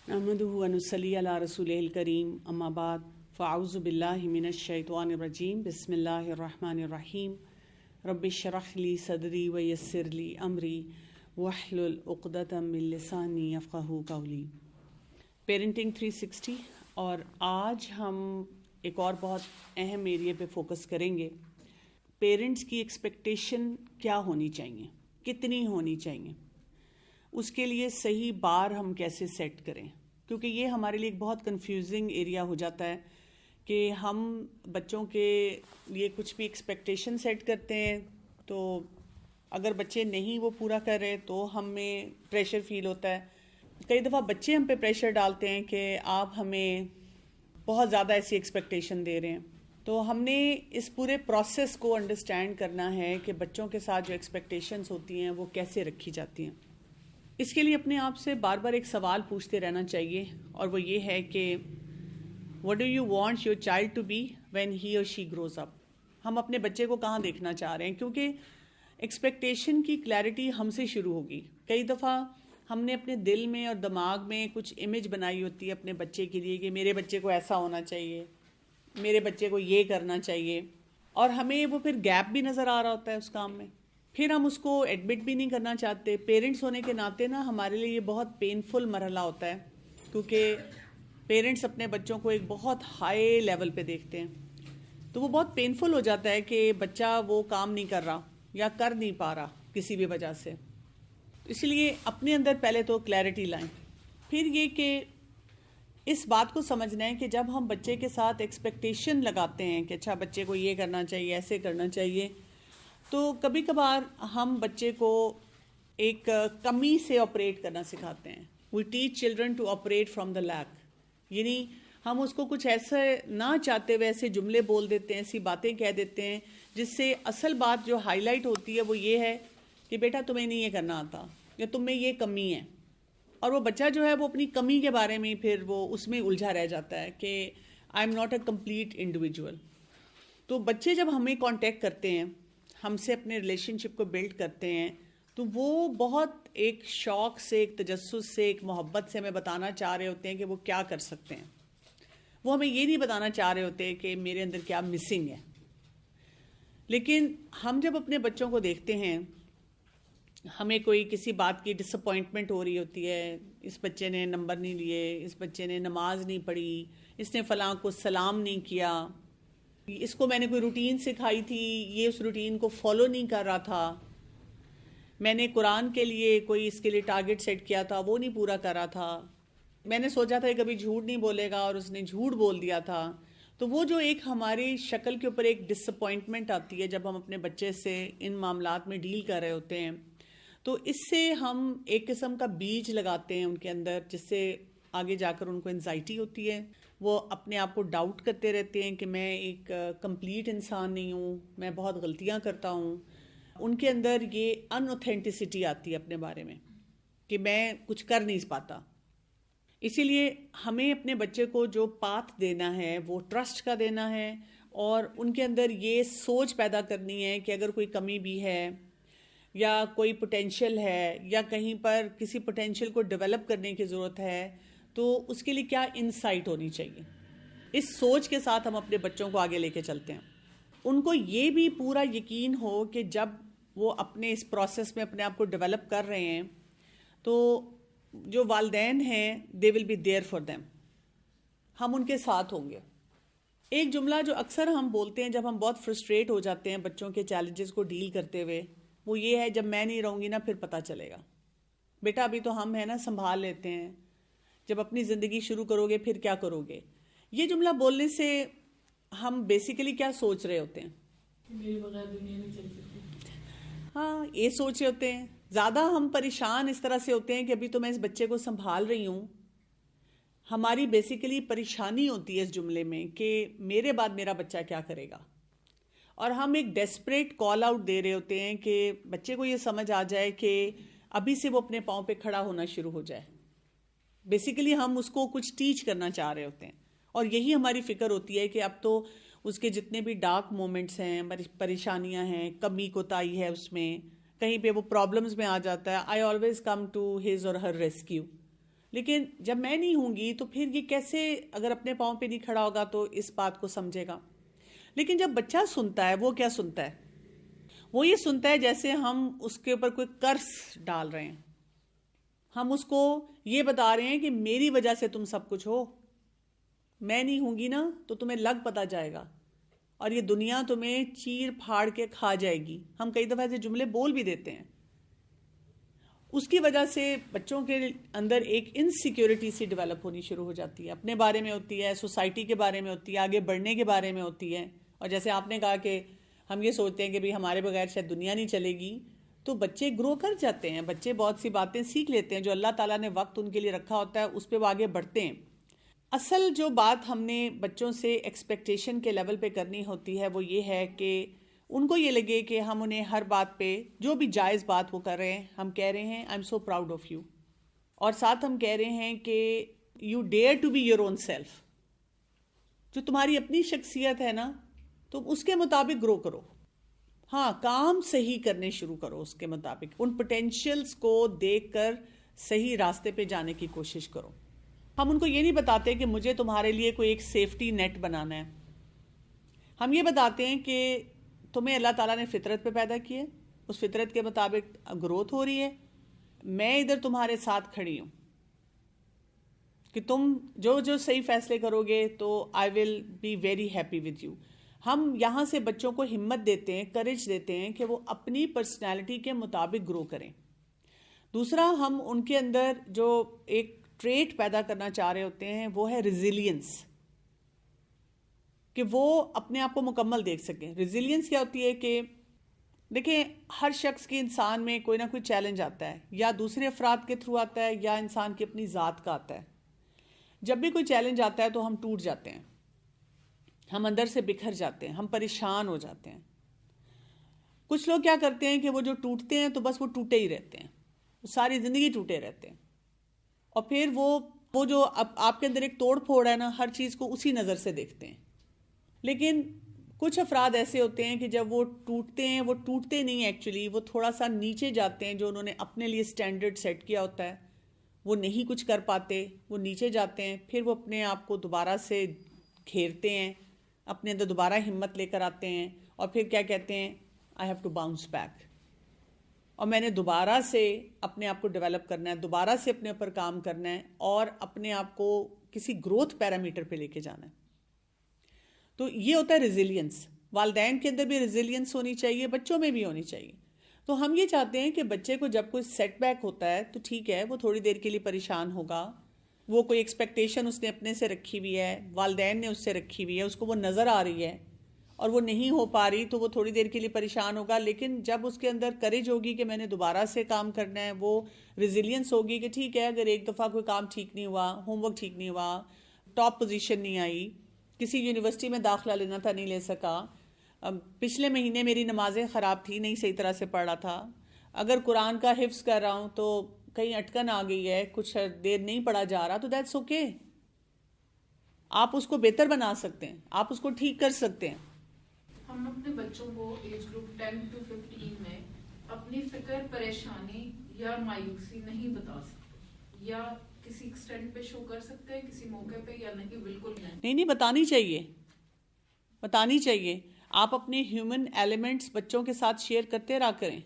نحمده ونصلي على رسوله الكريم اما بعد فاعوذ بالله من الشیطان الرجیم بسم اللہ الرحمن الرحیم رب اشرح لي صدری ویسر لي امری واحلل عقدۃ من لسانی یفقہوا قولی. پیرنٹنگ 360. اور آج ہم ایک اور بہت اہم ایریا پہ فوکس کریں گے. پیرنٹس کی ایکسپیکٹیشن کیا ہونی چاہیے, کتنی ہونی چاہیے, اس کے لیے صحیح بار ہم کیسے سیٹ کریں, کیونکہ یہ ہمارے لیے ایک بہت کنفیوزنگ ایریا ہو جاتا ہے کہ ہم بچوں کے لیے کچھ بھی ایکسپیکٹیشن سیٹ کرتے ہیں تو اگر بچے نہیں وہ پورا کر رہے تو ہمیں پریشر فیل ہوتا ہے. کئی دفعہ بچے ہم پہ پریشر ڈالتے ہیں کہ آپ ہمیں بہت زیادہ ایسی ایکسپیکٹیشن دے رہے ہیں. تو ہم نے اس پورے پروسیس کو انڈرسٹینڈ کرنا ہے کہ بچوں کے ساتھ جو ایکسپیکٹیشنز ہوتی ہیں وہ کیسے رکھی جاتی ہیں. اس کے لیے اپنے آپ سے بار بار ایک سوال پوچھتے رہنا چاہیے, اور وہ یہ ہے کہ what do you want your child to be when he or she grows up. ہم اپنے بچے کو کہاں دیکھنا چاہ رہے ہیں, کیونکہ ایکسپیکٹیشن کی کلیئرٹی ہم سے شروع ہوگی. کئی دفعہ ہم نے اپنے دل میں اور دماغ میں کچھ امیج بنائی ہوتی ہے اپنے بچے کے لیے کہ میرے بچے کو ایسا ہونا چاہیے, میرے بچے کو یہ کرنا چاہیے, اور ہمیں وہ پھر گیپ بھی نظر آ رہا ہوتا ہے اس کام میں. پھر ہم اس کو ایڈمٹ بھی نہیں کرنا چاہتے. پیرنٹس ہونے کے ناطے نا ہمارے لیے یہ بہت پینفل مرحلہ ہوتا ہے, کیونکہ پیرنٹس اپنے بچوں کو ایک بہت ہائی لیول پہ دیکھتے ہیں. تو وہ بہت پینفل ہو جاتا ہے کہ بچہ وہ کام نہیں کر رہا یا کر نہیں پا رہا کسی بھی وجہ سے. اس لیے اپنے اندر پہلے تو کلیئرٹی لائیں. پھر یہ کہ اس بات کو سمجھنا ہے کہ جب ہم بچے کے ساتھ ایکسپیکٹیشن لگاتے ہیں کہ اچھا بچے کو یہ کرنا چاہیے, ایسے کرنا چاہیے, تو کبھی کبھار ہم بچے کو ایک کمی سے آپریٹ کرنا سکھاتے ہیں. We teach children to operate from the lake. یعنی ہم اس کو کچھ ایسے نہ چاہتے ہوئے ایسے جملے بول دیتے ہیں, ایسی باتیں کہہ دیتے ہیں جس سے اصل بات جو ہائی لائٹ ہوتی ہے وہ یہ ہے کہ بیٹا تمہیں نہیں یہ کرنا آتا یا تم میں یہ کمی ہے. اور وہ بچہ جو ہے وہ اپنی کمی کے بارے میں پھر وہ اس میں الجھا رہ جاتا ہے کہ I am not a complete individual. تو بچے جب ہمیں کانٹیکٹ کرتے ہیں, ہم سے اپنے ریلیشن شپ کو بلڈ کرتے ہیں, تو وہ بہت ایک شوق سے, ایک تجسس سے, ایک محبت سے ہمیں بتانا چاہ رہے ہوتے ہیں کہ وہ کیا کر سکتے ہیں. وہ ہمیں یہ نہیں بتانا چاہ رہے ہوتے کہ میرے اندر کیا مسنگ ہے. لیکن ہم جب اپنے بچوں کو دیکھتے ہیں, ہمیں کوئی کسی بات کی ڈس اپوائنٹمنٹ ہو رہی ہوتی ہے, اس بچے نے نمبر نہیں لیے, اس بچے نے نماز نہیں پڑھی, اس نے فلاں کو سلام نہیں کیا, اس کو میں نے کوئی روٹین سکھائی تھی یہ اس روٹین کو فالو نہیں کر رہا تھا, میں نے قرآن کے لیے کوئی اس کے لیے ٹارگٹ سیٹ کیا تھا وہ نہیں پورا کر رہا تھا, میں نے سوچا تھا کہ کبھی جھوٹ نہیں بولے گا اور اس نے جھوٹ بول دیا تھا. تو وہ جو ایک ہماری شکل کے اوپر ایک ڈس اپوائنٹمنٹ آتی ہے جب ہم اپنے بچے سے ان معاملات میں ڈیل کر رہے ہوتے ہیں, تو اس سے ہم ایک قسم کا بیج لگاتے ہیں ان کے اندر, جس سے آگے جا کر ان کو انزائٹی ہوتی ہے. وہ اپنے آپ کو ڈاؤٹ کرتے رہتے ہیں کہ میں ایک کمپلیٹ انسان نہیں ہوں, میں بہت غلطیاں کرتا ہوں. ان کے اندر یہ ان اوتھینٹسٹی آتی ہے اپنے بارے میں کہ میں کچھ کر نہیں پاتا. اسی لیے ہمیں اپنے بچے کو جو پاتھ دینا ہے وہ ٹرسٹ کا دینا ہے, اور ان کے اندر یہ سوچ پیدا کرنی ہے کہ اگر کوئی کمی بھی ہے یا کوئی پوٹینشیل ہے یا کہیں پر کسی پوٹینشیل کو ڈیولپ کرنے کی ضرورت ہے تو اس کے لیے کیا انسائٹ ہونی چاہیے. اس سوچ کے ساتھ ہم اپنے بچوں کو آگے لے کے چلتے ہیں. ان کو یہ بھی پورا یقین ہو کہ جب وہ اپنے اس پروسیس میں اپنے آپ کو ڈیولپ کر رہے ہیں تو جو والدین ہیں they will be there for them, ہم ان کے ساتھ ہوں گے. ایک جملہ جو اکثر ہم بولتے ہیں جب ہم بہت فرسٹریٹ ہو جاتے ہیں بچوں کے چیلنجز کو ڈیل کرتے ہوئے, وہ یہ ہے جب میں نہیں رہوں گی نا پھر پتہ چلے گا. بیٹا ابھی تو ہم ہیں نا, سنبھال لیتے ہیں, جب اپنی زندگی شروع کرو گے پھر کیا کرو گے. یہ جملہ بولنے سے ہم بیسیکلی کیا سوچ رہے ہوتے ہیں, میرے بغیر دنیا نہیں چل سکتی. ہاں یہ سوچ رہے ہوتے ہیں. زیادہ ہم پریشان اس طرح سے ہوتے ہیں کہ ابھی تو میں اس بچے کو سنبھال رہی ہوں. ہماری بیسیکلی پریشانی ہوتی ہے اس جملے میں کہ میرے بعد میرا بچہ کیا کرے گا, اور ہم ایک ڈیسپریٹ کال آؤٹ دے رہے ہوتے ہیں کہ بچے کو یہ سمجھ آ جائے کہ ابھی سے وہ اپنے پاؤں پہ کھڑا ہونا شروع ہو جائے. بیسیکلی ہم اس کو کچھ ٹیچ کرنا چاہ رہے ہوتے ہیں, اور یہی ہماری فکر ہوتی ہے کہ اب تو اس کے جتنے بھی ڈارک مومنٹس ہیں, پریشانیاں ہیں, کمی کوتاہی ہے, اس میں کہیں پہ وہ پرابلمز میں آ جاتا ہے, I always come to his or her rescue. لیکن جب میں نہیں ہوں گی تو پھر یہ کیسے، اگر اپنے پاؤں پہ نہیں کھڑا ہوگا تو اس بات کو سمجھے گا. لیکن جب بچہ سنتا ہے، وہ کیا سنتا ہے؟ وہ یہ سنتا ہے جیسے ہم اس کے اوپر کوئی قرض ڈال رہے ہیں. ہم اس کو یہ بتا رہے ہیں کہ میری وجہ سے تم سب کچھ ہو، میں نہیں ہوں گی نا تو تمہیں لگ پتا جائے گا اور یہ دنیا تمہیں چیر پھاڑ کے کھا جائے گی. ہم کئی دفعہ ایسے جملے بول بھی دیتے ہیں. اس کی وجہ سے بچوں کے اندر ایک انسیکیورٹی سی ڈیولپ ہونی شروع ہو جاتی ہے. اپنے بارے میں ہوتی ہے، سوسائٹی کے بارے میں ہوتی ہے، آگے بڑھنے کے بارے میں ہوتی ہے. اور جیسے آپ نے کہا کہ ہم یہ سوچتے ہیں کہ بھی ہمارے بغیر شاید دنیا نہیں چلے گی، تو بچے گرو کر جاتے ہیں. بچے بہت سی باتیں سیکھ لیتے ہیں جو اللہ تعالیٰ نے وقت ان کے لیے رکھا ہوتا ہے، اس پہ وہ آگے بڑھتے ہیں. اصل جو بات ہم نے بچوں سے ایکسپیکٹیشن کے لیول پہ کرنی ہوتی ہے وہ یہ ہے کہ ان کو یہ لگے کہ ہم انہیں ہر بات پہ، جو بھی جائز بات وہ کر رہے ہیں، ہم کہہ رہے ہیں I am so proud of you, اور ساتھ ہم کہہ رہے ہیں کہ you dare to be your own self. جو تمہاری اپنی شخصیت ہے نا، تم اس کے مطابق گرو کرو. ہاں، کام صحیح کرنے شروع کرو، اس کے مطابق ان پوٹینشیلز کو دیکھ کر صحیح راستے پہ جانے کی کوشش کرو. ہم ان کو یہ نہیں بتاتے کہ مجھے تمہارے لیے کوئی ایک سیفٹی نیٹ بنانا ہے. ہم یہ بتاتے ہیں کہ تمہیں اللہ تعالیٰ نے فطرت پہ پیدا کیا ہے، اس فطرت کے مطابق گروتھ ہو رہی ہے، میں ادھر تمہارے ساتھ کھڑی ہوں کہ تم جو صحیح فیصلے کرو گے تو I will be very happy with you. ہم یہاں سے بچوں کو ہمت دیتے ہیں، کریج دیتے ہیں کہ وہ اپنی پرسنالٹی کے مطابق گرو کریں. دوسرا، ہم ان کے اندر جو ایک ٹریٹ پیدا کرنا چاہ رہے ہوتے ہیں وہ ہے ریزیلینس، کہ وہ اپنے آپ کو مکمل دیکھ سکیں. ریزیلینس کیا ہوتی ہے کہ دیکھیں، ہر شخص کے انسان میں کوئی نہ کوئی چیلنج آتا ہے، یا دوسرے افراد کے تھرو آتا ہے یا انسان کی اپنی ذات کا آتا ہے. جب بھی کوئی چیلنج آتا ہے تو ہم ٹوٹ جاتے ہیں، ہم اندر سے بکھر جاتے ہیں، ہم پریشان ہو جاتے ہیں. کچھ لوگ کیا کرتے ہیں کہ وہ جو ٹوٹتے ہیں تو بس وہ ٹوٹے ہی رہتے ہیں، وہ ساری زندگی ٹوٹے رہتے ہیں، اور پھر وہ جو آپ کے اندر ایک توڑ پھوڑ ہے نا، ہر چیز کو اسی نظر سے دیکھتے ہیں. لیکن کچھ افراد ایسے ہوتے ہیں کہ جب وہ ٹوٹتے ہیں، وہ ٹوٹتے نہیں ایکچولی، وہ تھوڑا سا نیچے جاتے ہیں. جو انہوں نے اپنے لیے سٹینڈرڈ سیٹ کیا ہوتا ہے وہ نہیں کچھ کر پاتے، وہ نیچے جاتے ہیں. پھر وہ اپنے آپ کو دوبارہ سے گھیرتے ہیں، اپنے اندر دوبارہ ہمت لے کر آتے ہیں، اور پھر کیا کہتے ہیں، I have to bounce back, اور میں نے دوبارہ سے اپنے آپ کو ڈیولپ کرنا ہے، دوبارہ سے اپنے اوپر کام کرنا ہے، اور اپنے آپ کو کسی گروتھ پیرامیٹر پہ لے کے جانا ہے. تو یہ ہوتا ہے ریزیلینس. والدین کے اندر بھی ریزیلینس ہونی چاہیے، بچوں میں بھی ہونی چاہیے. تو ہم یہ چاہتے ہیں کہ بچے کو جب کوئی سیٹ بیک ہوتا ہے تو ٹھیک ہے، وہ تھوڑی دیر کے لیے پریشان ہوگا، وہ کوئی ایکسپیکٹیشن اس نے اپنے سے رکھی ہوئی ہے، والدین نے اس سے رکھی ہوئی ہے، اس کو وہ نظر آ رہی ہے اور وہ نہیں ہو پا رہی، تو وہ تھوڑی دیر کے لیے پریشان ہوگا. لیکن جب اس کے اندر کریج ہوگی کہ میں نے دوبارہ سے کام کرنا ہے، وہ ریزیلینس ہوگی کہ ٹھیک ہے، اگر ایک دفعہ کوئی کام ٹھیک نہیں ہوا، ہوم ورک ٹھیک نہیں ہوا، ٹاپ پوزیشن نہیں آئی، کسی یونیورسٹی میں داخلہ لینا تھا نہیں لے سکا، پچھلے مہینے میری نمازیں خراب تھی، نہیں صحیح طرح سے پڑھا تھا، اگر قرآن کا حفظ کر رہا ہوں تو کہیں اٹکن آ گئی ہے، کچھ دیر نہیں پڑھا جا رہا، تو دیٹس اوکے. آپ اس کو بہتر بنا سکتے ہیں، آپ اس کو ٹھیک کر سکتے ہیں. ہم اپنے بچوں کو ایج گروپ 10 to 15 میں اپنی فکر، پریشانی یا مایوسی نہیں بتا سکتے، یا کسی ایکسٹینٹ پہ شو کر سکتے ہیں کسی موقع پہ، یا نہیں، بالکل نہیں. بتانی چاہیے. آپ اپنے ہیومن ایلیمنٹس بچوں کے ساتھ شیئر کرتے رہا کریں،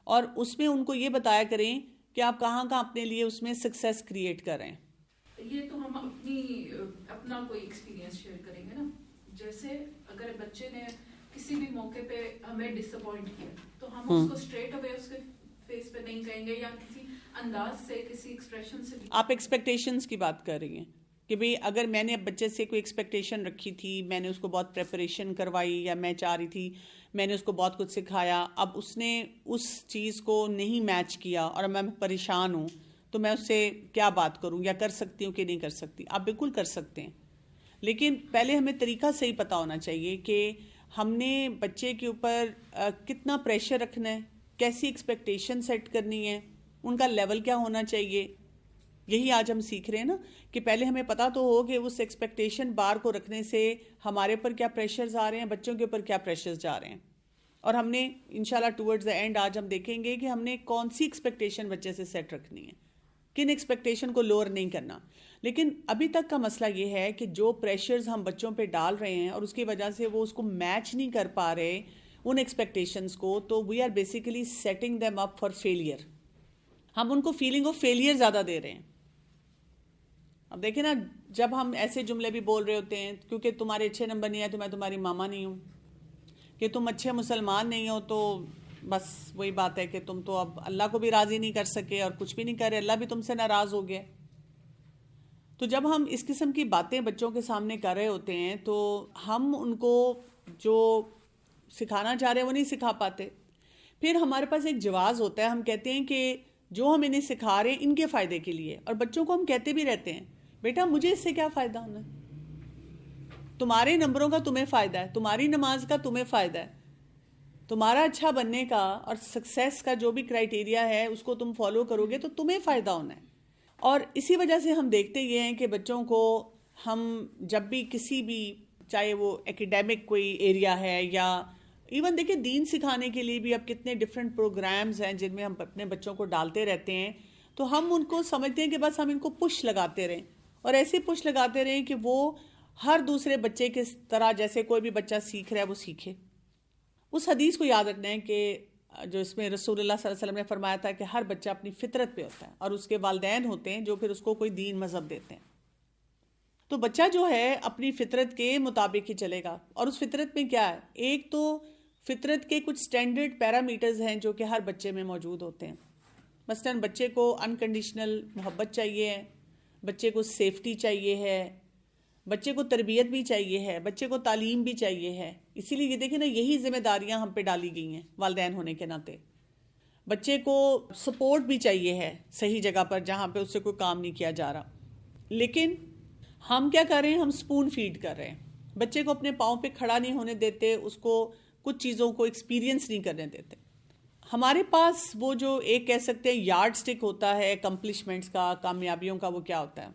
اور اس میں ان کو یہ بتایا کریں کہ آپ کہاں اپنے لیے اس میں سکسیس کریٹ کر رہے ہیں. یہ تو ہم اپنا کوئی ایکسپیرینس شیئر کریں گے نا. جیسے اگر بچے نے کسی بھی موقع پہ ہمیں ڈس اپوائنٹ کیا تو ہم اس کو اسٹریٹ اوے اس کے فیس پہ نہیں کہیں گے، یا کسی انداز سے، کسی ایکسپریشن سے. آپ ایکسپیکٹیشنز کی بات کر رہی ہیں کہ بھئی اگر میں نے بچے سے کوئی ایکسپیکٹیشن رکھی تھی، میں نے اس کو بہت پریپریشن کروائی، یا میں چاہ رہی تھی، میں نے اس کو بہت کچھ سکھایا، اب اس نے اس چیز کو نہیں میچ کیا اور میں پریشان ہوں، تو میں اس سے کیا بات کروں، یا کر سکتی ہوں کہ نہیں کر سکتی. آپ بالکل کر سکتے ہیں، لیکن پہلے ہمیں طریقہ صحیح پتہ ہونا چاہیے کہ ہم نے بچے کے اوپر کتنا پریشر رکھنا ہے، کیسی ایکسپیکٹیشن سیٹ کرنی ہے، ان کا لیول کیا ہونا چاہیے. یہی آج ہم سیکھ رہے ہیں نا، کہ پہلے ہمیں پتہ تو ہو کہ اس ایکسپیکٹیشن بار کو رکھنے سے ہمارے پر کیا پریشرز آ رہے ہیں، بچوں کے اوپر کیا پریشرز جا رہے ہیں. اور ہم نے انشاءاللہ ٹورڈز دا اینڈ آج ہم دیکھیں گے کہ ہم نے کون سی ایکسپیکٹیشن بچے سے سیٹ رکھنی ہے، کن ایکسپیکٹیشن کو لوور نہیں کرنا. لیکن ابھی تک کا مسئلہ یہ ہے کہ جو پریشرز ہم بچوں پہ ڈال رہے ہیں اور اس کی وجہ سے وہ اس کو میچ نہیں کر پا رہے ان ایکسپیکٹیشنز کو, تو we are basically setting them up for failure. ہم ان کو فیلنگ آف فیلئر زیادہ دے رہے ہیں. اب دیکھیں نا, جب ہم ایسے جملے بھی بول رہے ہوتے ہیں کیونکہ تمہارے اچھے نمبر نہیں آئے تو میں تمہاری ماما نہیں ہوں, کہ تم اچھے مسلمان نہیں ہو تو بس وہی بات ہے کہ تم تو اب اللہ کو بھی راضی نہیں کر سکے اور کچھ بھی نہیں کر رہے, اللہ بھی تم سے ناراض ہو گیا. تو جب ہم اس قسم کی باتیں بچوں کے سامنے کر رہے ہوتے ہیں تو ہم ان کو جو سکھانا چاہ رہے ہیں وہ نہیں سکھا پاتے. پھر ہمارے پاس ایک جواز ہوتا ہے, ہم کہتے ہیں کہ جو ہم انہیں سکھا رہے ہیں ان کے فائدے کے لیے, اور بچوں کو ہم کہتے بھی رہتے ہیں بیٹا مجھے اس سے کیا فائدہ ہونا ہے, تمہارے نمبروں کا تمہیں فائدہ ہے, تمہاری نماز کا تمہیں فائدہ ہے, تمہارا اچھا بننے کا اور سکسیس کا جو بھی کرائیٹیریا ہے اس کو تم فالو کرو گے تو تمہیں فائدہ ہونا ہے. اور اسی وجہ سے ہم دیکھتے یہ ہیں کہ بچوں کو ہم جب بھی کسی بھی, چاہے وہ ایکیڈیمک کوئی ایریا ہے یا ایون دیکھیں دین سکھانے کے لیے بھی اب کتنے ڈفرینٹ پروگرامز ہیں جن میں ہم اپنے بچوں کو ڈالتے رہتے ہیں, تو ہم ان کو سمجھتے ہیں کہ بس ہم ان کو پش لگاتے رہیں اور ایسے پش لگاتے رہیں کہ وہ ہر دوسرے بچے کے طرح جیسے کوئی بھی بچہ سیکھ رہا ہے وہ سیکھے. اس حدیث کو یاد رکھنا ہے کہ جو اس میں رسول اللہ صلی اللہ علیہ وسلم نے فرمایا تھا کہ ہر بچہ اپنی فطرت پہ ہوتا ہے اور اس کے والدین ہوتے ہیں جو پھر اس کو کوئی دین مذہب دیتے ہیں. تو بچہ جو ہے اپنی فطرت کے مطابق ہی چلے گا, اور اس فطرت میں کیا ہے, ایک تو فطرت کے کچھ سٹینڈرڈ پیرامیٹرز ہیں جو کہ ہر بچے میں موجود ہوتے ہیں. مثلاً بچے کو انکنڈیشنل محبت چاہیے ہے, بچے کو سیفٹی چاہیے ہے, بچے کو تربیت بھی چاہیے ہے, بچے کو تعلیم بھی چاہیے ہے. اسی لیے یہ دیکھیں نا, یہی ذمہ داریاں ہم پہ ڈالی گئی ہیں والدین ہونے کے ناطے. بچے کو سپورٹ بھی چاہیے ہے صحیح جگہ پر جہاں پہ اس سے کوئی کام نہیں کیا جا رہا. لیکن ہم کیا کر رہے ہیں, ہم سپون فیڈ کر رہے ہیں. بچے کو اپنے پاؤں پہ کھڑا نہیں ہونے دیتے, اس کو کچھ چیزوں کو ایکسپیرینس نہیں کرنے دیتے. ہمارے پاس وہ جو ایک کہہ سکتے ہیں یارڈ سٹک ہوتا ہے اکمپلشمنٹس کا, کامیابیوں کا, وہ کیا ہوتا ہے,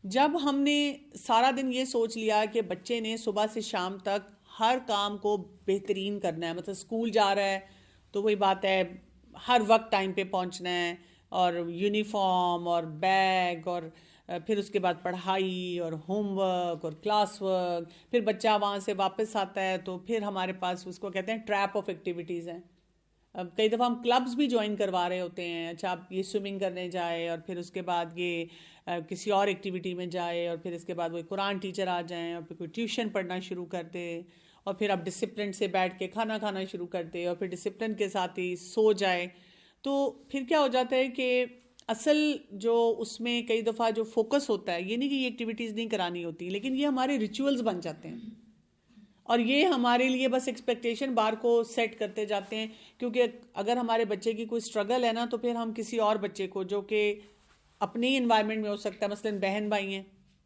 جب ہم نے سارا دن یہ سوچ لیا کہ بچے نے صبح سے شام تک ہر کام کو بہترین کرنا ہے, مطلب اسکول جا رہا ہے تو وہی بات ہے ہر وقت ٹائم پہ پہنچنا ہے, اور یونیفارم اور بیگ, اور پھر اس کے بعد پڑھائی اور ہوم ورک اور کلاس ورک, پھر بچہ وہاں سے واپس آتا ہے تو پھر ہمارے پاس اس کو کہتے ہیں ٹریپ آف ایکٹیویٹیز ہیں. اب کئی دفعہ ہم کلبز بھی جوائن کروا رہے ہوتے ہیں, اچھا آپ یہ سوئمنگ کرنے جائے اور پھر اس کے بعد یہ کسی اور ایکٹیویٹی میں جائے, اور پھر اس کے بعد وہ قرآن ٹیچر آ جائیں اور پھر کوئی ٹیوشن پڑھنا شروع کر دے, اور پھر آپ ڈسپلن سے بیٹھ کے کھانا کھانا شروع کر دے, اور پھر ڈسپلن کے ساتھ ہی سو جائے. تو پھر کیا ہو جاتا ہے کہ اصل جو اس میں کئی دفعہ جو فوکس ہوتا ہے, یہ نہیں کہ یہ ایکٹیویٹیز نہیں کرانی ہوتی, لیکن یہ ہمارے ریچولز بن جاتے ہیں, اور یہ ہمارے لیے بس ایکسپیکٹیشن بار کو سیٹ کرتے جاتے ہیں. کیونکہ اگر ہمارے بچے کی کوئی اسٹرگل ہے نا, تو پھر ہم کسی اور بچے کو جو کہ اپنی انوائرمنٹ میں ہو سکتا ہے, مثلاً بہن بھائی ہیں,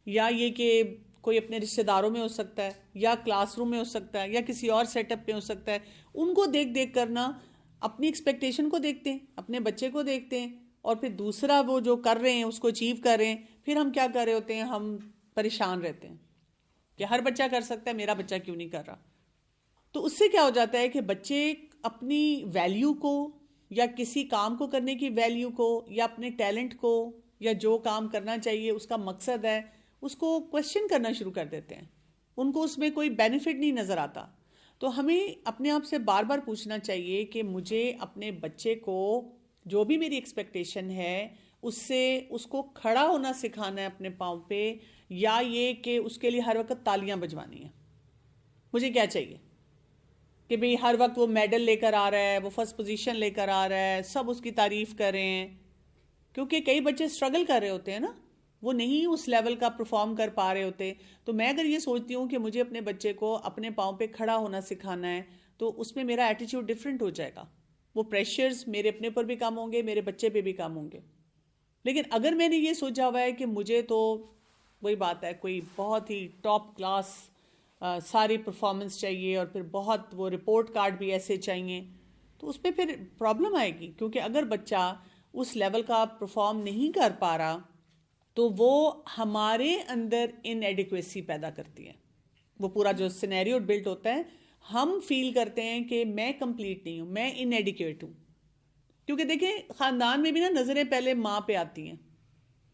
یا یہ کہ کوئی اپنے رشتہ داروں میں ہو سکتا ہے, یا کلاس روم میں ہو سکتا ہے, یا کسی اور سیٹ اپ میں ہو سکتا ہے, ان کو دیکھ دیکھ کرنا اپنی ایکسپیکٹیشن کو دیکھتے ہیں, اپنے بچے کو دیکھتے ہیں, اور پھر دوسرا وہ جو کر رہے ہیں اس کو اچیو کر رہے ہیں, پھر ہم کیا کر رہے ہوتے ہیں, ہم پریشان رہتے ہیں کہ ہر بچہ کر سکتا ہے, میرا بچہ کیوں نہیں کر رہا. تو اس سے کیا ہو جاتا ہے کہ بچے اپنی ویلیو کو, یا کسی کام کو کرنے کی ویلیو کو, یا اپنے ٹیلنٹ کو, یا جو کام کرنا چاہیے اس کا مقصد ہے, اس کو کویسچن کرنا شروع کر دیتے ہیں. ان کو اس میں کوئی بینیفٹ نہیں نظر آتا. تو ہمیں اپنے آپ سے بار بار پوچھنا چاہیے کہ مجھے اپنے بچے کو جو بھی میری ایکسپیکٹیشن ہے اس کو کھڑا ہونا سکھانا ہے اپنے پاؤں پہ, یا یہ کہ اس کے لیے ہر وقت تالیاں بجوانی ہیں. مجھے کیا چاہیے کہ بھئی ہر وقت وہ میڈل لے کر آ رہا ہے, وہ فرسٹ پوزیشن لے کر آ رہا ہے, سب اس کی تعریف کر رہے ہیں. کیونکہ کئی بچے سٹرگل کر رہے ہوتے ہیں نا, وہ نہیں اس لیول کا پرفارم کر پا رہے ہوتے. تو میں اگر یہ سوچتی ہوں کہ مجھے اپنے بچے کو اپنے پاؤں پہ کھڑا ہونا سکھانا ہے, تو اس میں میرا ایٹیٹیوڈ ڈفرینٹ ہو جائے گا. وہ پریشرز میرے اپنے پر بھی کم ہوں گے, میرے بچے پہ بھی کم ہوں گے. لیکن اگر میں نے یہ سوچا ہوا ہے کہ مجھے تو وہی بات ہے کوئی بہت ہی ٹاپ کلاس ساری پرفارمنس چاہیے, اور پھر بہت وہ رپورٹ کارڈ بھی ایسے چاہیے, تو اس پہ پھر پرابلم آئے گی. کیونکہ اگر بچہ اس لیول کا پرفارم نہیں کر پا رہا تو وہ ہمارے اندر ان ایڈیکویسی پیدا کرتی ہے. وہ پورا جو سینیریو بلٹ ہوتا ہے, ہم فیل کرتے ہیں کہ میں کمپلیٹ نہیں ہوں, میں ان ایڈیکویٹ ہوں. کیونکہ دیکھیں خاندان میں بھی نا نظریں پہلے ماں پہ آتی ہیں,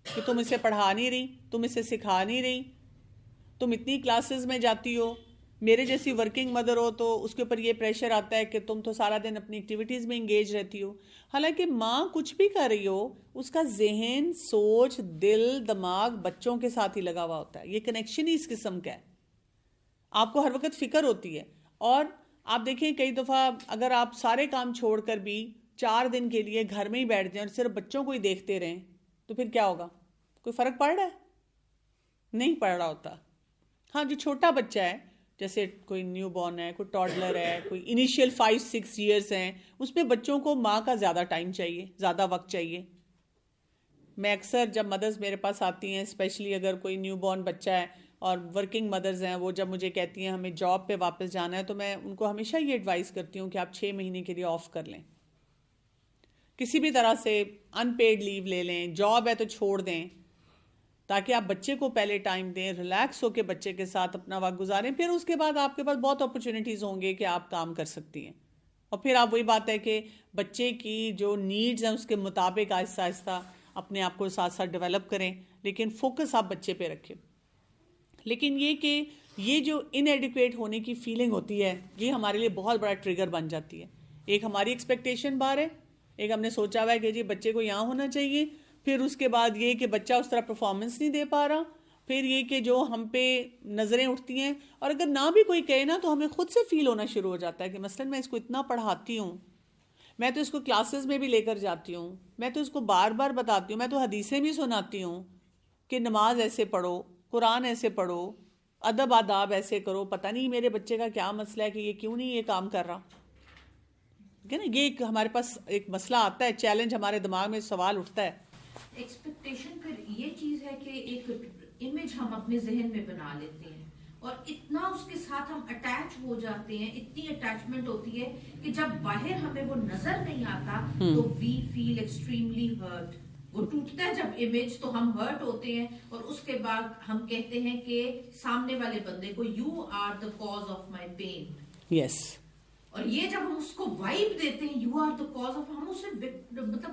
کہ تم اسے پڑھا نہیں رہی, تم اسے سکھا نہیں رہی, تم اتنی کلاسز میں جاتی ہو, میرے جیسی ورکنگ مدر ہو تو اس کے اوپر یہ پریشر آتا ہے کہ تم تو سارا دن اپنی ایکٹیویٹیز میں انگیج رہتی ہو. حالانکہ ماں کچھ بھی کر رہی ہو, اس کا ذہن, سوچ, دل, دماغ بچوں کے ساتھ ہی لگا ہوا ہوتا ہے. یہ کنیکشن ہی اس قسم کا ہے. آپ کو ہر وقت فکر ہوتی ہے. اور آپ دیکھیں کئی دفعہ اگر آپ سارے کام چھوڑ کر بھی 4 دن کے لیے گھر میں ہی بیٹھ جائیں اور صرف بچوں کو ہی دیکھتے رہیں تو پھر کیا ہوگا؟ کوئی فرق پڑ رہا ہے؟ نہیں پڑ رہا ہوتا. ہاں جو چھوٹا بچہ ہے, جیسے کوئی نیو بورن ہے, کوئی ٹاڈلر ہے, کوئی انیشیل 5-6 ایئرس ہیں, اس میں بچوں کو ماں کا زیادہ ٹائم چاہیے, زیادہ وقت چاہیے. میں اکثر جب مدرز میرے پاس آتی ہیں, اسپیشلی اگر کوئی نیو بورن بچہ ہے اور ورکنگ مدرز ہیں, وہ جب مجھے کہتی ہیں ہمیں جاب پہ واپس جانا ہے, تو میں ان کو ہمیشہ یہ ایڈوائز کرتی ہوں کہ آپ 6 مہینے کے لیے آف کر لیں, کسی بھی طرح سے ان پیڈ لیو لے لیں. جاب ہے تو چھوڑ دیں تاکہ آپ بچے کو پہلے ٹائم دیں, ریلیکس ہو کے بچے کے ساتھ اپنا وقت گزاریں. پھر اس کے بعد آپ کے پاس بہت اپرچونیٹیز ہوں گے کہ آپ کام کر سکتی ہیں. اور پھر آپ وہی بات ہے کہ بچے کی جو نیڈز ہیں اس کے مطابق آہستہ آہستہ اپنے آپ کو ساتھ ساتھ ڈیولپ کریں, لیکن فوکس آپ بچے پہ رکھیں. لیکن یہ کہ یہ جو ان ایڈیکویٹ ہونے کی فیلنگ ہوتی ہے, یہ ہمارے لیے بہت بڑا ٹریگر بن جاتی ہے. ایک ہماری ایکسپیکٹیشن بار ہے, ایک ہم نے سوچا ہوا ہے کہ جی بچے کو یہاں ہونا چاہیے, پھر اس کے بعد یہ کہ بچہ اس طرح پرفارمنس نہیں دے پا رہا, پھر یہ کہ جو ہم پہ نظریں اٹھتی ہیں, اور اگر نہ بھی کوئی کہے نا تو ہمیں خود سے فیل ہونا شروع ہو جاتا ہے کہ مثلاً میں اس کو اتنا پڑھاتی ہوں, میں تو اس کو کلاسز میں بھی لے کر جاتی ہوں, میں تو اس کو بار بار بتاتی ہوں, میں تو حدیثیں بھی سناتی ہوں کہ نماز ایسے پڑھو, قرآن ایسے پڑھو, ادب آداب ایسے کرو, پتہ نہیں میرے بچے کا کیا مسئلہ ہے کہ یہ کیوں نہیں یہ کام کر رہا. ٹھیک ہے نا, یہ ہمارے پاس ایک مسئلہ آتا ہے, چیلنج ہمارے دماغ میں سوال اٹھتا ہے. ایکسپیکٹیشن پھر یہ چیز ہے کہ ایک امیج ہم اپنے ذہن میں بنا لیتے ہیں اور اتنا اس کے ساتھ ہم اٹیچ ہو جاتے ہیں, اتنی اٹیچمنٹ ہوتی ہے کہ جب باہر ہمیں وہ نظر نہیں آتا تو وی فیل ایکسٹریملی ہرٹ. وہ ٹوٹتا ہے جب امیج تو ہم ہرٹ ہوتے ہیں, اور اس کے بعد ہم کہتے ہیں کہ سامنے والے بندے کو you are the cause of my pain. Yes. اور یہ جب ہم اس کو وائب دیتے ہیں you are the cause of, ہم اسے مطلب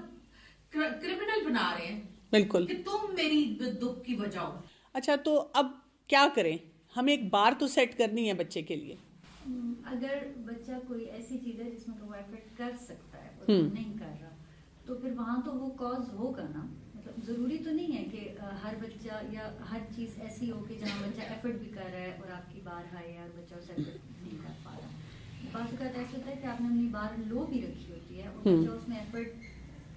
کرمنل بنا رہے ہیں. بالکل, کہ تم میری دکھ کی وجہ ہو. اچھا تو اب کیا کریں؟ ہمیں ایک بار تو سیٹ کرنی ہے بچے کے لیے. اگر بچہ کوئی ایسی چیز ہے جس میں وہ ایفرٹ کر سکتا ہے اور نہیں کر رہا, تو پھر وہاں تو وہ کاز ہوگا نا. مطلب ضروری تو نہیں ہے کہ ہر بچہ یا ہر چیز ایسی ہو کہ جہاں بچہ ایفرٹ بھی کر رہا ہے اور آپ کی بار ہائی ہے اور بچہ اس ایفرٹ نہیں کر پا رہا. بعض اوقات ایسا ہوتا ہے کہ آپ نے اپنی بار لو بھی رکھی ہوتی ہے اور بچہ اس میں ایفرٹ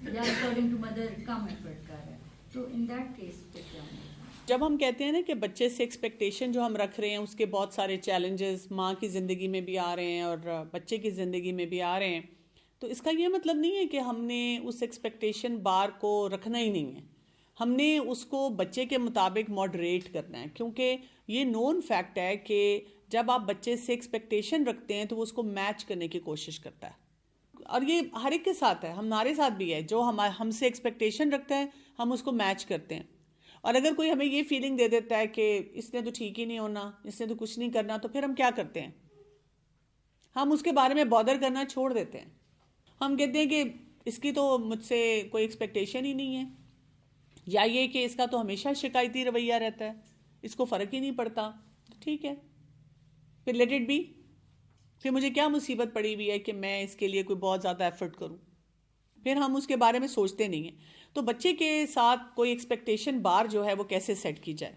یا اکارڈنگ ٹو مدر کم ایفرٹ کر رہا ہے, تو ان دیٹ کیس پہ کیا ہونا؟ جب ہم کہتے ہیں نا کہ بچے سے ایکسپیکٹیشن جو ہم رکھ رہے ہیں اس کے بہت سارے چیلنجز ماں کی زندگی میں بھی آ رہے ہیں اور بچے کی زندگی میں بھی آ رہے ہیں, تو اس کا یہ مطلب نہیں ہے کہ ہم نے اس ایکسپیکٹیشن بار کو رکھنا ہی نہیں ہے. ہم نے اس کو بچے کے مطابق ماڈریٹ کرنا ہے, کیونکہ یہ نون فیکٹ ہے کہ جب آپ بچے سے ایکسپیکٹیشن رکھتے ہیں تو وہ اس کو میچ کرنے کی کوشش کرتا ہے. اور یہ ہر ایک کے ساتھ ہے, ہمارے ساتھ بھی ہے. جو ہم سے ایکسپیکٹیشن رکھتا ہے ہم اس کو میچ کرتے ہیں. اور اگر کوئی ہمیں یہ فیلنگ دے دیتا ہے کہ اس نے تو ٹھیک ہی نہیں ہونا, اس نے تو کچھ نہیں کرنا, تو پھر ہم کیا کرتے ہیں؟ ہم اس کے بارے میں بادر کرنا چھوڑ دیتے ہیں. ہم کہتے ہیں کہ اس کی تو مجھ سے کوئی ایکسپیکٹیشن ہی نہیں ہے, یا یہ کہ اس کا تو ہمیشہ شکایتی رویہ رہتا ہے, اس کو فرق ہی نہیں پڑتا. ٹھیک ہے, پھر لیٹ اٹ بی. پھر مجھے کیا مصیبت پڑی ہوئی ہے کہ میں اس کے لیے کوئی بہت زیادہ ایفرٹ کروں. پھر ہم اس کے بارے میں سوچتے نہیں ہیں. تو بچے کے ساتھ کوئی ایکسپیکٹیشن بار جو ہے وہ کیسے سیٹ کی جائے؟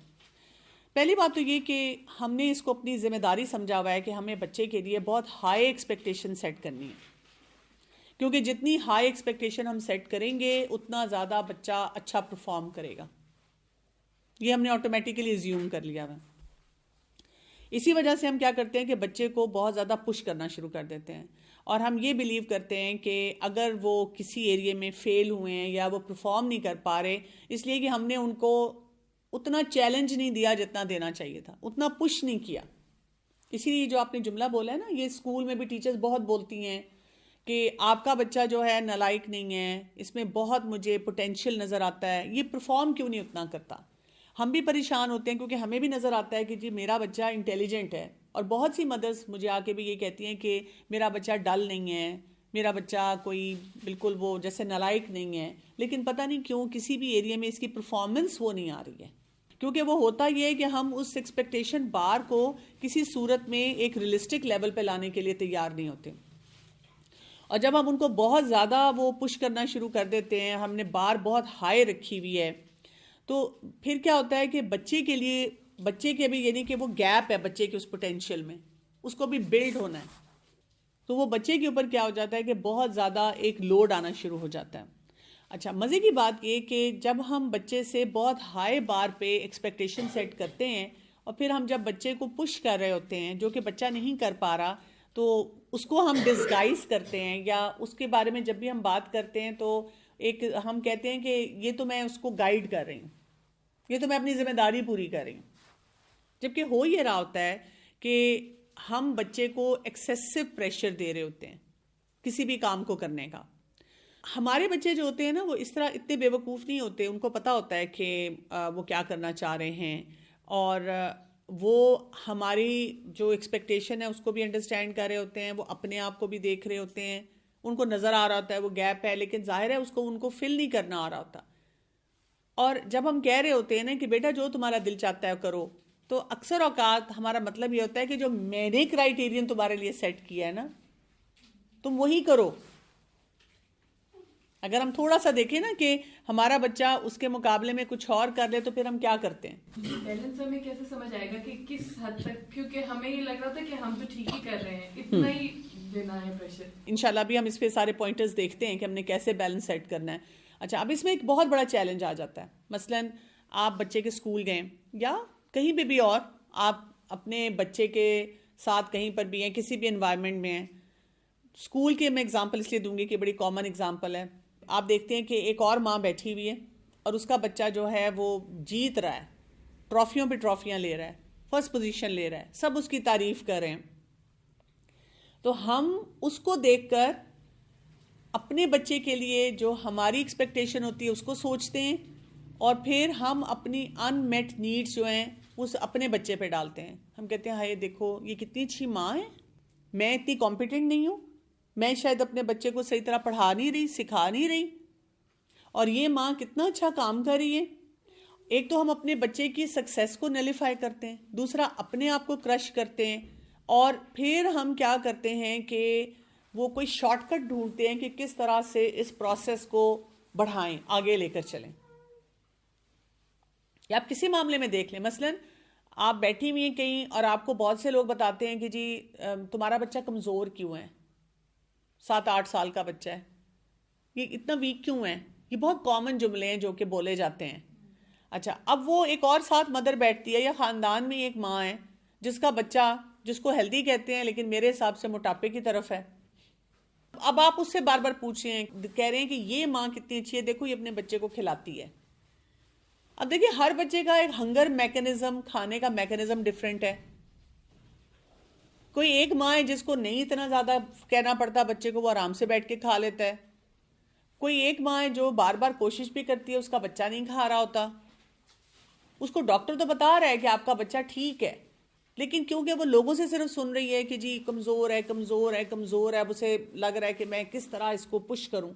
پہلی بات تو یہ کہ ہم نے اس کو اپنی ذمہ داری سمجھا ہوا ہے کہ ہمیں بچے کے لیے بہت ہائی ایکسپیکٹیشن سیٹ کرنی ہے, کیونکہ جتنی ہائی ایکسپیکٹیشن ہم سیٹ کریں گے اتنا زیادہ بچہ اچھا پرفارم کرے گا. یہ ہم نے آٹومیٹیکلی ایزیوم کر لیا ہے. اسی وجہ سے ہم کیا کرتے ہیں کہ بچے کو بہت زیادہ پش کرنا شروع کر دیتے ہیں, اور ہم یہ بلیو کرتے ہیں کہ اگر وہ کسی ایریے میں فیل ہوئے ہیں یا وہ پرفارم نہیں کر پا رہے, اس لیے کہ ہم نے ان کو اتنا چیلنج نہیں دیا جتنا دینا چاہیے تھا, اتنا پش نہیں کیا. اسی لیے جو آپ نے جملہ بولا ہے نا, یہ اسکول میں بھی ٹیچرز بہت بولتی ہیں کہ آپ کا بچہ جو ہے نالائق نہیں ہے, اس میں بہت مجھے پوٹینشیل نظر آتا ہے, یہ پرفارم کیوں نہیں اتنا کرتا. ہم بھی پریشان ہوتے ہیں کیونکہ ہمیں بھی نظر آتا ہے کہ جی میرا بچہ انٹیلیجنٹ ہے, اور بہت سی مدرس مجھے آ کے بھی یہ کہتی ہیں کہ میرا بچہ ڈل نہیں ہے, میرا بچہ کوئی بالکل وہ جیسے نالائق نہیں ہے، لیکن پتہ نہیں کیوں کسی بھی ایریا میں اس کی پرفارمنس وہ نہیں آ رہی ہے، کیونکہ وہ ہوتا یہ ہے کہ ہم اس ایکسپیکٹیشن بار کو کسی صورت میں ایک ریئلسٹک لیول پہ لانے کے لیے تیار نہیں ہوتے، اور جب ہم ان کو بہت زیادہ وہ پش کرنا شروع کر دیتے ہیں، ہم نے بار بہت ہائی رکھی ہوئی ہے، تو پھر کیا ہوتا ہے کہ بچے کے لیے، بچے کے بھی یعنی کہ وہ گیپ ہے بچے کے اس پوٹینشیل میں، اس کو بھی بلڈ ہونا ہے، تو وہ بچے کے اوپر کیا ہو جاتا ہے کہ بہت زیادہ ایک لوڈ آنا شروع ہو جاتا ہے۔ اچھا، مزے کی بات یہ کہ جب ہم بچے سے بہت ہائی بار پہ ایکسپیکٹیشن سیٹ کرتے ہیں اور پھر ہم جب بچے کو پش کر رہے ہوتے ہیں جو کہ بچہ نہیں کر پا رہا، تو اس کو ہم ڈسگائز کرتے ہیں، یا اس کے بارے میں جب بھی ہم بات کرتے ہیں تو ایک ہم کہتے ہیں کہ یہ تو میں اس کو گائیڈ کر رہی ہوں، یہ تو میں اپنی ذمہ داری پوری کر رہی ہوں، جبکہ ہو یہ رہا ہوتا ہے کہ ہم بچے کو ایکسیسو پریشر دے رہے ہوتے ہیں کسی بھی کام کو کرنے کا۔ ہمارے بچے جو ہوتے ہیں نا، وہ اس طرح اتنے بے وقوف نہیں ہوتے، ان کو پتہ ہوتا ہے کہ وہ کیا کرنا چاہ رہے ہیں، اور وہ ہماری جو ایکسپیکٹیشن ہے اس کو بھی انڈرسٹینڈ کر رہے ہوتے ہیں، وہ اپنے آپ کو بھی دیکھ رہے ہوتے ہیں، ان کو نظر آ رہا ہوتا ہے وہ گیپ ہے، لیکن ظاہر ہے اس کو ان کو فل نہیں کرنا آ رہا ہوتا۔ اور جب ہم کہہ رہے ہوتے ہیں نا کہ بیٹا جو تمہارا دل چاہتا ہے کرو، تو اکثر اوقات ہمارا مطلب یہ ہوتا ہے کہ جو میں نے کرائیٹیرین تمہارے لیے سیٹ کیا ہے نا، تم وہی کرو۔ اگر ہم تھوڑا سا دیکھیں نا کہ ہمارا بچہ اس کے مقابلے میں کچھ اور کر لے تو پھر ہم کیا کرتے ہیں؟ بیلنس ہمیں کیسے سمجھ آئے گا کہ کس حد تک، کیونکہ ہمیں یہ لگ رہا تھا کہ ہم تو ٹھیک ہی کر رہے ہیں، اتنا ہی دینا ہے پریشر۔ انشاءاللہ ابھی ہم اس پہ سارے پوائنٹرز دیکھتے ہیں کہ ہم نے کیسے بیلنس سیٹ کرنا ہے۔ اچھا، اب اس میں ایک بہت بڑا چیلنج آ جاتا ہے، مثلاً آپ بچے کے اسکول گئے یا کہیں پہ بھی، اور آپ اپنے بچے کے ساتھ کہیں پر بھی ہیں، کسی بھی انوائرمنٹ میں ہیں۔ اسکول کے میں اگزامپل اس لیے دوں گی کہ بڑی کامن اگزامپل ہے۔ آپ دیکھتے ہیں کہ ایک اور ماں بیٹھی ہوئی ہے اور اس کا بچہ جو ہے وہ جیت رہا ہے، ٹرافیوں پہ ٹرافیاں لے رہا ہے، فرسٹ پوزیشن لے رہا ہے، سب اس کی تعریف کر رہے ہیں، تو ہم اس کو دیکھ کر اپنے بچے کے لیے جو ہماری ایکسپیکٹیشن ہوتی ہے اس کو سوچتے ہیں، اور پھر ہم اپنی ان میٹ نیڈس جو ہیں اس اپنے بچے پہ ڈالتے ہیں۔ ہم کہتے ہیں ہائے دیکھو یہ کتنی اچھی ماں ہے، میں اتنی کمپیٹنٹ نہیں ہوں، میں شاید اپنے بچے کو صحیح طرح پڑھا نہیں رہی، سکھا نہیں رہی، اور یہ ماں کتنا اچھا کام کر رہی ہے۔ ایک تو ہم اپنے بچے کی سکسیس کو نلیفائی کرتے ہیں، دوسرا اپنے آپ کو کرش کرتے ہیں، اور پھر ہم کیا کرتے ہیں کہ وہ کوئی شارٹ کٹ ڈھونڈتے ہیں کہ کس طرح سے اس پروسیس کو بڑھائیں، آگے لے کر چلیں۔ یا آپ کسی معاملے میں دیکھ لیں، مثلاً آپ بیٹھی ہوئی ہیں کہیں اور آپ کو بہت سے لوگ بتاتے ہیں کہ جی تمہارا بچہ کمزور کیوں ہے، 7-8 سال کا بچہ ہے، یہ اتنا ویک کیوں ہے۔ یہ بہت کامن جملے ہیں جو کہ بولے جاتے ہیں۔ اچھا، اب وہ ایک اور ساتھ مدر بیٹھتی ہے یا خاندان میں ایک ماں ہے جس کا بچہ، جس کو ہیلدی کہتے ہیں لیکن میرے حساب سے موٹاپے کی طرف ہے، اب آپ اس سے بار بار پوچھ رہے ہیں، کہہ رہے ہیں کہ یہ ماں کتنی اچھی ہے، دیکھو یہ اپنے بچے کو کھلاتی ہے۔ اب دیکھیں ہر بچے کا ایک ہنگر میکنزم، کھانے کا میکنزم ڈیفرنٹ ہے۔ کوئی ایک ماں ہے جس کو نہیں اتنا زیادہ کہنا پڑتا بچے کو، وہ آرام سے بیٹھ کے کھا لیتا ہے۔ کوئی ایک ماں ہے جو بار بار کوشش بھی کرتی ہے، اس کا بچہ نہیں کھا رہا ہوتا، اس کو ڈاکٹر تو بتا رہا ہے کہ آپ کا بچہ ٹھیک ہے، لیکن کیونکہ وہ لوگوں سے صرف سن رہی ہے کہ جی کمزور ہے کمزور ہے کمزور ہے، اب اسے لگ رہا ہے کہ میں کس طرح اس کو پش کروں۔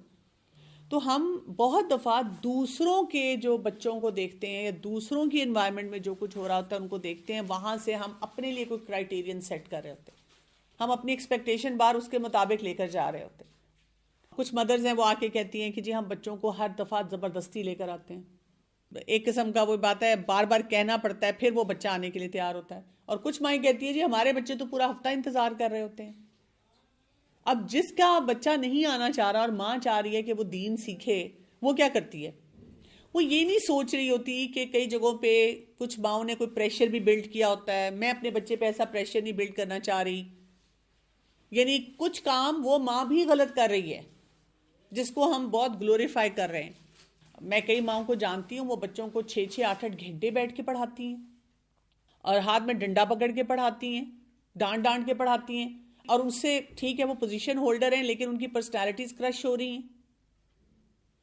تو ہم بہت دفعہ دوسروں کے جو بچوں کو دیکھتے ہیں یا دوسروں کی انوائرمنٹ میں جو کچھ ہو رہا ہوتا ہے ان کو دیکھتے ہیں، وہاں سے ہم اپنے لیے کوئی کرائیٹیرین سیٹ کر رہے ہوتے ہیں، ہم اپنی ایکسپیکٹیشن بار اس کے مطابق لے کر جا رہے ہوتے ہیں۔ کچھ مدرز ہیں وہ آ کے کہتی ہیں کہ جی ہم بچوں کو ہر دفعہ زبردستی لے کر آتے ہیں، ایک قسم کا وہ بات ہے، بار بار کہنا پڑتا ہے پھر وہ بچہ آنے کے لیے تیار ہوتا ہے۔ اور کچھ مائیں کہتی ہیں جی ہمارے بچے تو پورا ہفتہ انتظار کر رہے ہوتے ہیں۔ اب جس کا بچہ نہیں آنا چاہ رہا اور ماں چاہ رہی ہے کہ وہ دین سیکھے، وہ کیا کرتی ہے؟ وہ یہ نہیں سوچ رہی ہوتی کہ کئی جگہوں پہ کچھ ماؤں نے کوئی پریشر بھی بلڈ کیا ہوتا ہے، میں اپنے بچے پہ ایسا پریشر نہیں بلڈ کرنا چاہ رہی، یعنی کچھ کام وہ ماں بھی غلط کر رہی ہے جس کو ہم بہت گلوریفائی کر رہے ہیں۔ میں کئی ماؤں کو جانتی ہوں، وہ بچوں کو 6-6 8-8 گھنٹے بیٹھ کے پڑھاتی ہیں، اور ہاتھ میں ڈنڈا پکڑ کے پڑھاتی ہیں، ڈانٹ ڈانٹ کے پڑھاتی ہیں، اور اس سے ٹھیک ہے وہ پوزیشن ہولڈر ہیں لیکن ان کی پرسنالٹیز کرش ہو رہی ہیں۔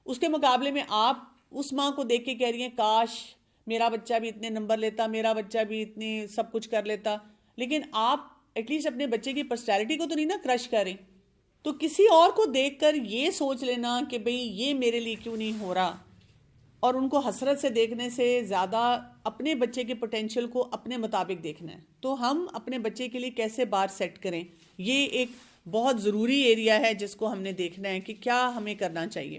اس کے مقابلے میں آپ اس ماں کو دیکھ کے کہہ رہی ہیں کاش میرا بچہ بھی اتنے نمبر لیتا، میرا بچہ بھی اتنے سب کچھ کر لیتا، لیکن آپ ایٹ لیسٹ اپنے بچے کی پرسنالٹی کو تو نہیں نا کرش کر رہی۔ تو کسی اور کو دیکھ کر یہ سوچ لینا کہ بھئی یہ میرے لیے کیوں نہیں ہو رہا، اور ان کو حسرت سے دیکھنے سے زیادہ اپنے بچے کے پوٹینشیل کو اپنے مطابق دیکھنا ہے. تو ہم اپنے بچے کے لیے کیسے بار سیٹ کریں، یہ ایک بہت ضروری ایریا ہے جس کو ہم نے دیکھنا ہے کہ کیا ہمیں کرنا چاہیے.